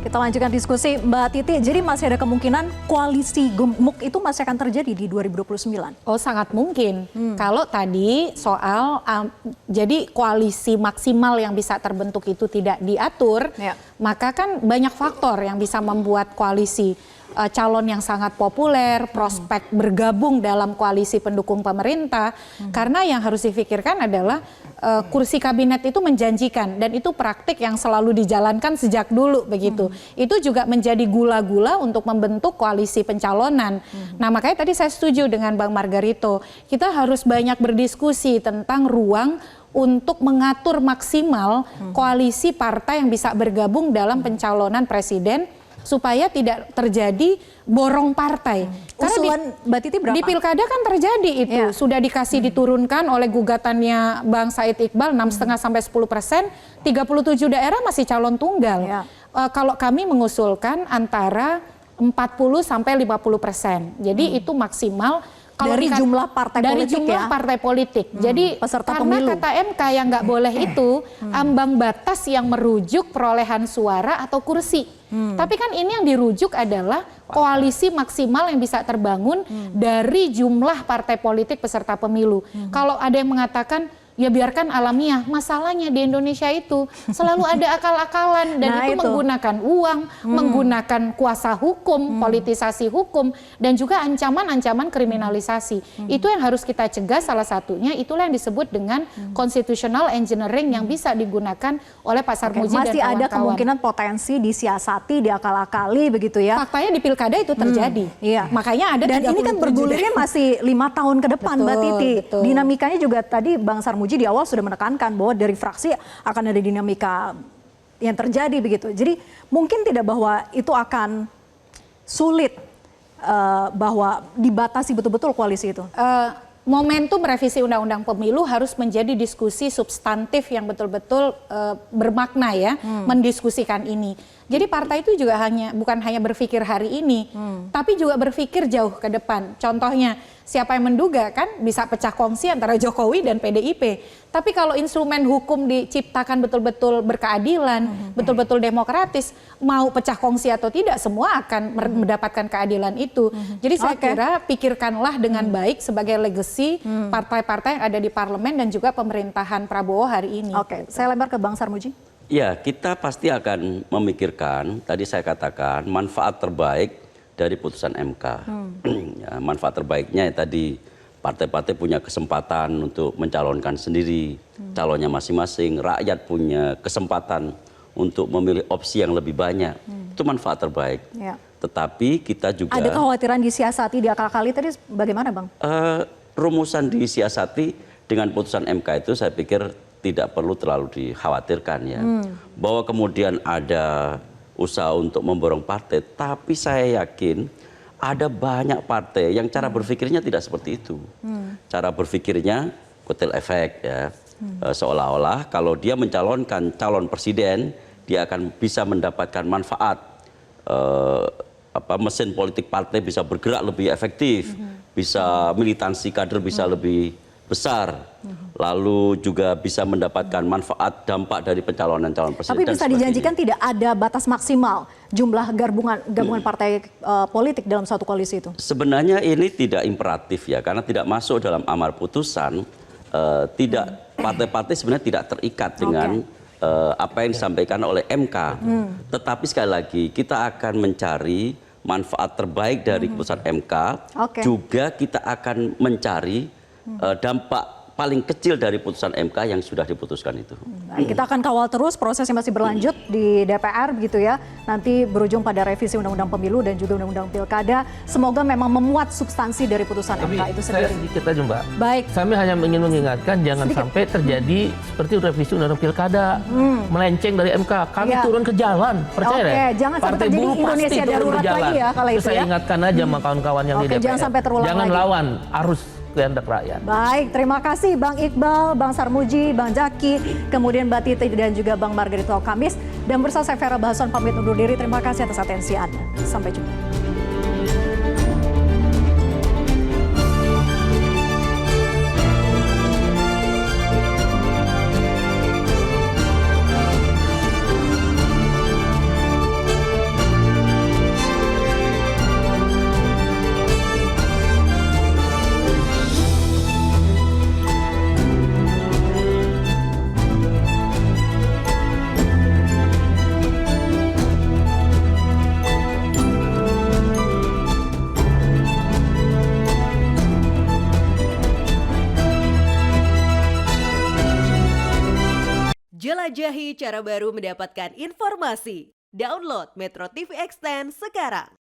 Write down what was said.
Kita lanjutkan diskusi Mbak Titi. Jadi masih ada kemungkinan koalisi gemuk itu masih akan terjadi di 2029? Oh, sangat mungkin. Kalau tadi soal jadi koalisi maksimal yang bisa terbentuk itu tidak diatur, maka kan banyak faktor yang bisa membuat koalisi calon yang sangat populer, prospek bergabung dalam koalisi pendukung pemerintah. Karena yang harus difikirkan adalah kursi kabinet itu menjanjikan dan itu praktik yang selalu dijalankan sejak dulu begitu. Itu juga menjadi gula-gula untuk membentuk koalisi pencalonan. Nah, makanya tadi saya setuju dengan Bang Margarito. Kita harus banyak berdiskusi tentang ruang untuk mengatur maksimal koalisi partai yang bisa bergabung dalam pencalonan presiden supaya tidak terjadi borong partai. Usulan Mbak Titi berapa? Di pilkada kan terjadi itu, sudah dikasih diturunkan oleh gugatannya Bang Said Iqbal 6,5 sampai 10%, 37 daerah masih calon tunggal. Kalau kami mengusulkan antara 40 sampai 50%. Jadi itu maksimal. Dari jumlah partai dari politik jumlah partai politik. Jadi peserta karena pemilu. kata MK yang nggak boleh itu ambang batas yang merujuk perolehan suara atau kursi. Tapi kan ini yang dirujuk adalah koalisi maksimal yang bisa terbangun dari jumlah partai politik peserta pemilu. Kalau ada yang mengatakan ya biarkan alamiah, masalahnya di Indonesia itu selalu ada akal-akalan dan itu menggunakan uang, menggunakan kuasa hukum, politisasi hukum, dan juga ancaman-ancaman kriminalisasi. Itu yang harus kita cegah, salah satunya itulah yang disebut dengan constitutional engineering yang bisa digunakan oleh Pak Sarmuji dan kawan-kawan. Masih ada kemungkinan potensi disiasati, diakal-akali begitu ya. Faktanya di pilkada itu terjadi. Makanya ada dan ini kan bergulirnya masih 5 tahun ke depan, Mbak Titi. Dinamikanya juga tadi Bang Sarmuji di awal sudah menekankan bahwa dari fraksi akan ada dinamika yang terjadi begitu. Jadi mungkin tidak bahwa itu akan sulit bahwa dibatasi betul-betul koalisi itu. Momentum revisi Undang-Undang Pemilu harus menjadi diskusi substantif yang betul-betul bermakna ya, mendiskusikan ini. Jadi partai itu juga bukan hanya berpikir hari ini, tapi juga berpikir jauh ke depan. Contohnya, siapa yang menduga kan bisa pecah kongsi antara Jokowi dan PDIP. Tapi kalau instrumen hukum diciptakan betul-betul berkeadilan, betul-betul demokratis, mau pecah kongsi atau tidak, semua akan mendapatkan keadilan itu. Jadi saya kira pikirkanlah dengan baik sebagai legacy partai-partai yang ada di parlemen dan juga pemerintahan Prabowo hari ini. Saya lempar ke Bang Sarmuji. Ya, kita pasti akan memikirkan, tadi saya katakan, manfaat terbaik dari putusan MK. Ya, manfaat terbaiknya tadi partai-partai punya kesempatan untuk mencalonkan sendiri calonnya masing-masing, rakyat punya kesempatan untuk memilih opsi yang lebih banyak. Itu manfaat terbaik. Tetapi kita juga... Ada kekhawatiran disiasati, diakal-akali tadi bagaimana Bang? Rumusan disiasati dengan putusan MK itu saya pikir tidak perlu terlalu dikhawatirkan ya. Bahwa kemudian ada usaha untuk memborong partai, tapi saya yakin ada banyak partai yang cara berpikirnya tidak seperti itu. Cara berpikirnya kotel efek ya. Seolah-olah kalau dia mencalonkan calon presiden, dia akan bisa mendapatkan manfaat. Mesin politik partai bisa bergerak lebih efektif, bisa militansi kader bisa lebih besar, lalu juga bisa mendapatkan manfaat dampak dari pencalonan calon presiden. Tapi bisa dijanjikan tidak ada batas maksimal jumlah gabungan partai politik dalam satu koalisi itu? Sebenarnya ini tidak imperatif ya, karena tidak masuk dalam amar putusan. Partai-partai sebenarnya tidak terikat dengan apa yang disampaikan oleh MK. Tetapi sekali lagi kita akan mencari manfaat terbaik dari putusan MK. Juga kita akan mencari dampak paling kecil dari putusan MK yang sudah diputuskan itu. Kita akan kawal terus, prosesnya masih berlanjut di DPR begitu ya. Nanti berujung pada revisi Undang-Undang Pemilu dan juga Undang-Undang Pilkada. Semoga memang memuat substansi dari putusan MK itu sendiri. Saya sedikit aja Mbak. Baik. Kami hanya ingin mengingatkan jangan sampai terjadi seperti revisi Undang-Undang Pilkada melenceng dari MK. Kami turun ke jalan, percaya deh. Jangan sampai terjadi Indonesia darurat lagi ya kalau itu saya ya. ingatkan aja sama kawan-kawan yang di DPR. Jangan sampai terulang jangan lagi. Lawan arus kehendak rakyat. Baik, terima kasih Bang Iqbal, Bang Sarmuji, Bang Jaki, kemudian Mbak Titi dan juga Bang Margarito Kamis. Dan bersama saya Vera Bahason pamit undur diri. Terima kasih atas atensi Anda. Sampai jumpa. Jelajahi cara baru mendapatkan informasi. Download Metro TV Extend sekarang.